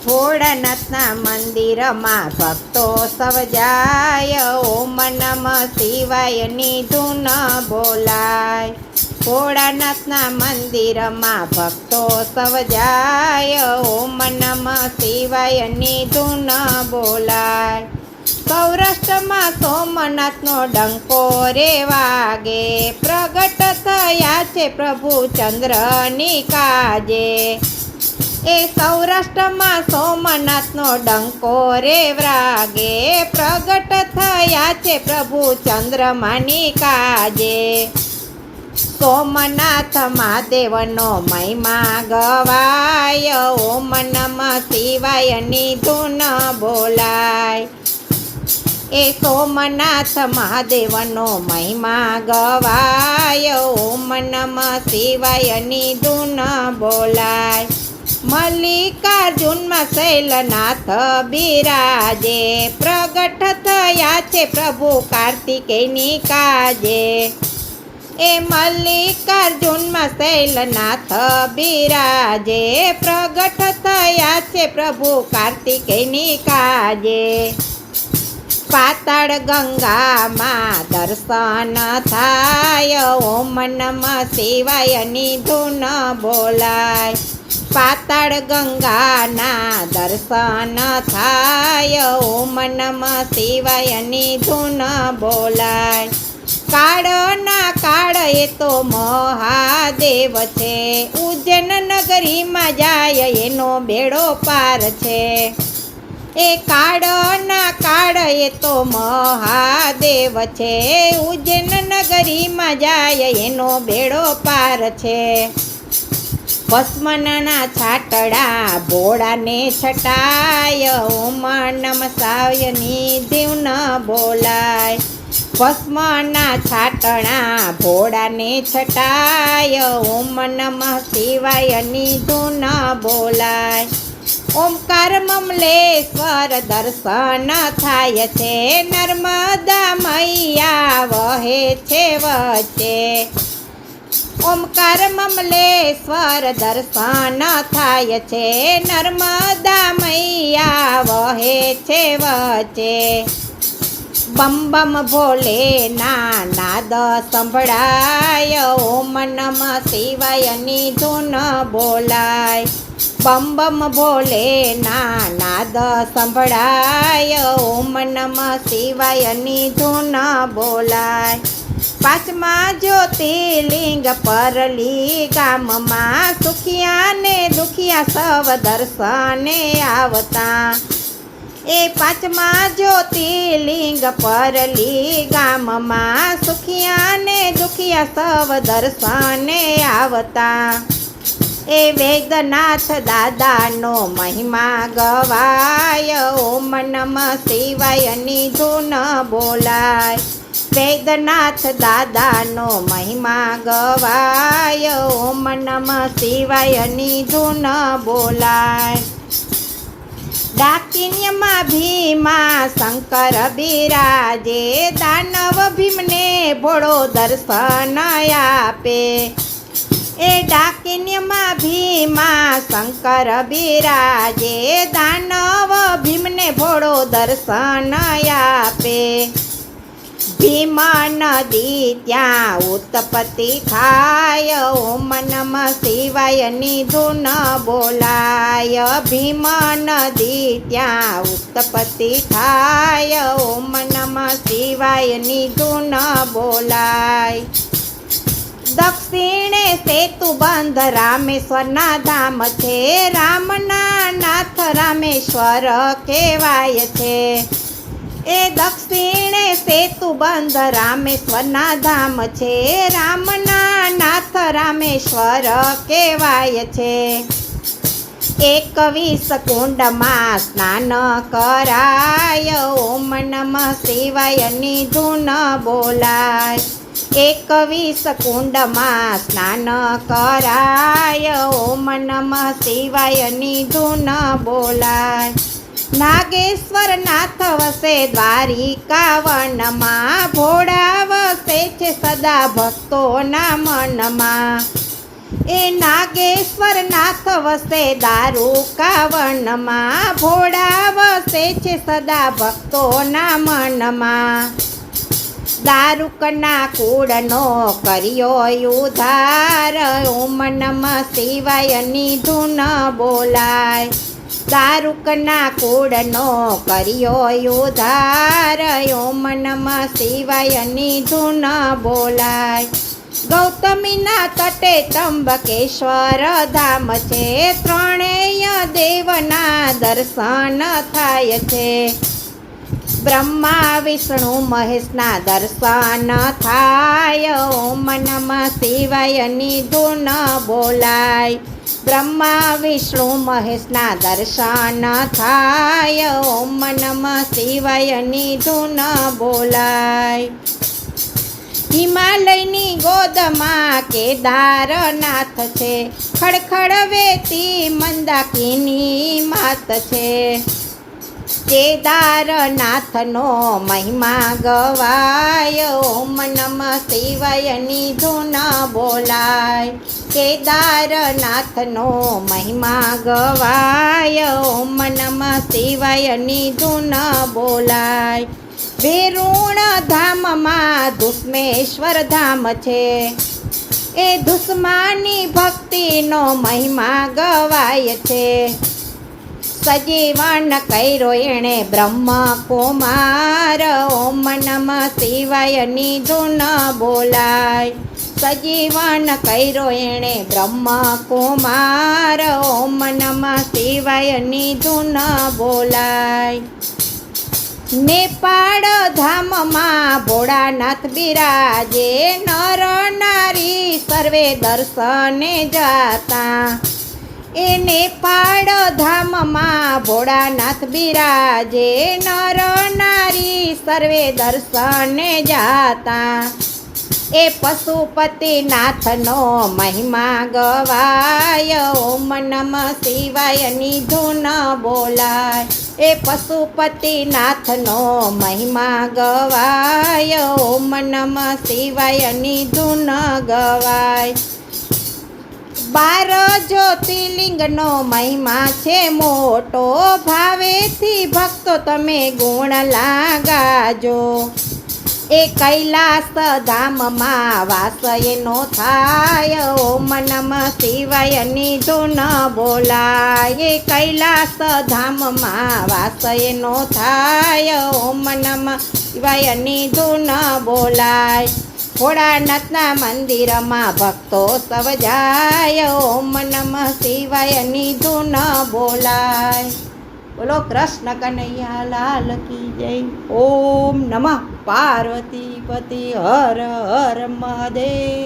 ભોળાનાથના મંદિરમાં ભક્તો સૌ જાય, ઓમ નમઃ શિવાયની ધૂન બોલાય. ભોળાનાથના મંદિરમાં ભક્તો સૌ જાય, ઓમ નમઃ શિવાયની ધૂન બોલાય. સૌરાષ્ટ્રમાં સોમનાથનો ડંકો રે વાગે, પ્રગટ થયા છે પ્રભુ ચંદ્રની કાજે. એ સૌરાષ્ટ્રમાં સોમનાથનો ડંકો રે વાગે, પ્રગટ થયા છે પ્રભુ ચંદ્રમાની કાજે. સોમનાથ મહાદેવનો મહિમા ગવાય, ઓમ નમઃ શિવાયની ધૂન બોલાય. એ સોમનાથ મહાદેવનો મહિમા ગવાય, ઓમ નમઃ શિવાયની ધૂન બોલાય. મલ્લિકાર્જુનમાં શૈલનાથ બિરાજે, પ્રગટ થયા છે પ્રભુ કાર્તિકેયની કાજે. એ મલ્લિકાર્જુનમાં શૈલનાથ બિરાજે, પ્રગટ થયા છે પ્રભુ કાર્તિકેયની કાજે. પાતાળ ગંગામાં દર્શન થાય, ઓમ નમઃ શિવાયની ધૂન બોલાય. પાતાળ ગંગાના દર્શન થાય, ઓમ નમઃ શિવાયની ધૂન બોલાય. કાળના કાળ એ તો મહાદેવ છે, ઉજ્જૈન નગરીમાં જાય એનો બેડો પાર છે. એ કાળના કાળ એ તો મહાદેવ છે, ઉજ્જૈન નગરીમાં જાય એનો બેડો પાર છે. ભસ્મના છાટડા ભોળાને છટાય, ઓમ નમઃ શિવાયની ધૂન બોલાય. ભસ્મના છાટણા ભોળાને છટાય, ઓમ નમઃ શિવાયની ધૂન બોલાય. ઓમકાર મમલેશ્વર દર્શન થાય છે, નર્મદા મૈયા વહે છે વચ્ચે. ઓમકાર મમલેશ્વર દર્શન થાય છે, નર્મદા મૈયા વહે છે વચ્ચે. બમ બમ ભોલે નાદ સંભળાય, ઓમ નમઃ શિવાયની ધૂન બોલાય. બમ બમ ભોલે નાદ સંભળાય, ઓમ નમઃ શિવાયની ધૂન બોલાય. પાંચમા જ્યોતિર્લિંગ પરલી ગામમાં, સુખિયા ને દુખિયા સૌ દર્શને આવતા. એ પાંચમા જ્યોતિર્લિંગ પરલી ગામમાં, સુખિયા ને દુખિયા સૌ દર્શને આવતા. એ વૈદ્યનાથ દાદાનો મહિમા ગવાય, ઓમ નમઃ શિવાયની ધૂન બોલાય. વૈદ્યનાથ દાદાનો મહિમા ગવાય, ઓમ નમઃ શિવાયની ધૂન બોલાય. ડાકિન્યમાં ભીમા શંકર બિરાજે, દાનવ ભીમને ભોળો દર્શન આપે. એ ડાકિન્યમાં ભીમા શંકર બિરાજે, દાનવ ભીમને ભોળો દર્શન આપે. ભીમ નદી ત્યાં ઉત્પત્તિ થાય, ઓમ નમઃ શિવાયની ધૂન બોલાય. ભીમ નદી ત્યાં ઉત્પત્તિ થાય, ઓમ નમઃ શિવાયની ધૂન બોલાય. દક્ષિણે સેતુબંધ રામેશ્વરના ધામ છે, રામના નાથ રામેશ્વર કહેવાય છે. એ દક્ષિણે સેતુબંધ રામેશ્વરના ધામ છે, રામના નાથ રામેશ્વર કહેવાય છે. 21 કુંડમાં સ્નાન કરાય, ઓમ નમઃ શિવાયની ધૂન બોલાય. 21 કુંડમાં સ્નાન કરાય, ઓમ નમઃ શિવાયની ધૂન બોલાય. નાગેશ્વર નાથ વસે દ્વારિકા વનમાં, ભોળા વસે છે સદા ભક્તોના મનમાં. એ નાગેશ્વર નાથ વસે દારૂકા વનમાં, ભોળા વસે છે સદા ભક્તોના મનમાં. દારૂકના કુળનો કર્યો ઉદ્ધાર, ઓમ નમઃ શિવાયની ધૂન બોલાય. દારૂકના કુળનો કર્યો ઉદ્ધાર, ઓમ નમઃ શિવાયની ધૂન બોલાય. ગૌતમીના તટે ત્રંબકેશ્વર ધામ છે, ત્રણેય દેવના દર્શન થાય છે. બ્રહ્મા વિષ્ણુ મહેશના દર્શન થાય, ઓમ નમઃ શિવાયની ધૂન બોલાય. બ્રહ્મા વિષ્ણુ મહેશના દર્શન થાય, ઓમ નમઃ શિવાયની ધૂન બોલાય. હિમાલયની ગોદમાં કેદારનાથ છે, ખડખડ વેતી મંદાકીની માત છે. કેદારનાથનો મહિમા ગવાય, ઓમ નમઃ શિવાયની ધૂન બોલાય. કેદારનાથનો મહિમા ગવાય, ઓમ નમઃ શિવાયની ધૂન બોલાય. વેરુણ ધામમાં ધુસ્મેશ્વર ધામ છે, એ ધુસ્માની ભક્તિનો મહિમા ગવાય છે. સજીવન કર્યો એણે બ્રહ્મ કુમાર, ઓમ નમઃ શિવાયની ધૂન બોલાય. સજીવન કર્યો એણે બ્રહ્મ કુમાર, ઓમ નમઃ શિવાયની ધૂન બોલાય. નેપાળ ધામમાં ભોળાનાથ બિરાજે, નર નારી સર્વે દર્શને જાતા. એ નેપાળ ધામમાં ભોળાનાથ બિરાજે, નર નારી સર્વે દર્શને જાતા. એ પશુપતિનાથનો મહિમા ગવાય, ઓમ નમઃ શિવાયની ધૂન બોલાય. એ પશુપતિનાથનો મહિમા ગવાય, ઓમ નમઃ શિવાયની ધૂન ગવાય. 12 જ્યોતિર્લિંગનો મહિમા છે મોટો, ભાવેથી ભક્તો તમે ગુણ લાગાજો. એ કૈલાસ ધામમાં વાસ એનો થાય, ઓમ નમઃ શિવાયની ધૂન બોલાય. એ કૈલાસ ધામમાં વાસ એનો થાય, ઓમ નમઃ શિવાયની ધૂન બોલાય. ભોળાનાથના મંદિરમાં ભક્તો સવ જાય, ઓમ નમઃ શિવાયની ધૂન બોલાય. બોલો કૃષ્ણ કનૈયા લાલ કી જય. ઓમ નમઃ પાર્વતી પતિ હર હર મહાદેવ.